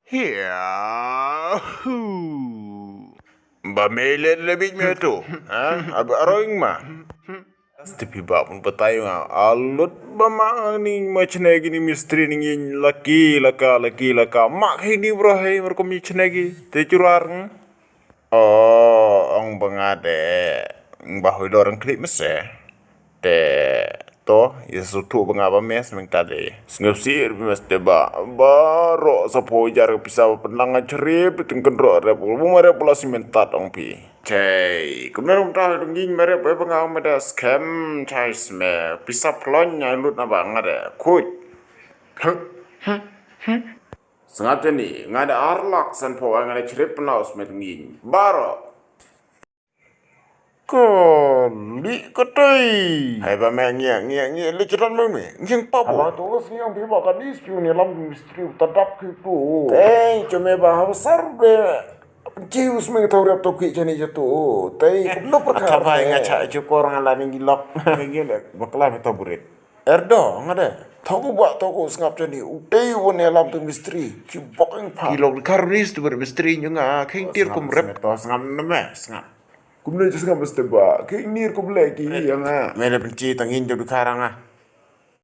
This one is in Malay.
Hiya, ba mele lebih me tu, ab aroing ma. Tapi ba pun betayu alut ba ma ni macam gini mistri ni laki laka mak ini bro hai merko macam lagi tecurar. Oh, ang bangade, bahu dorang klip mese. Te to yesu tu bangaba mes meng tadi. Sengap sir mes te ba ro sapo jar pisa penlang cerip tengken ro re bu mare pula simentat ong pi. Cai, kemudian udah donging mere pe bangau meda scam cai sme pisa plon nya lut na bang ada. Kuy. Sengaja ni ngada arlak san po ngada cerip penaus met ngin. Baro. Kali ketai. Hai ba me ngia le ceran me me. Ngiang pa bo. Abang tu siang dia makan di spion ni lam misteri tadap ke tu. Cuma bah besar be. Jius me tau rap toki jani jatu. No perkara. Apa yang ngacak cukur ngalan gilok. Gile bakla me taburit. Erdo ngada. Tahu buat tahu sengap jani. Udai wan lam tu misteri. Ki bokeng pa. Kilok karis tu ber misteri nyunga. Keng tir kum rap. Sengap nama sengap. Kemudian just ngam mesti ba. Ke nir ko lagi yang Mere benci tangin jodoh karang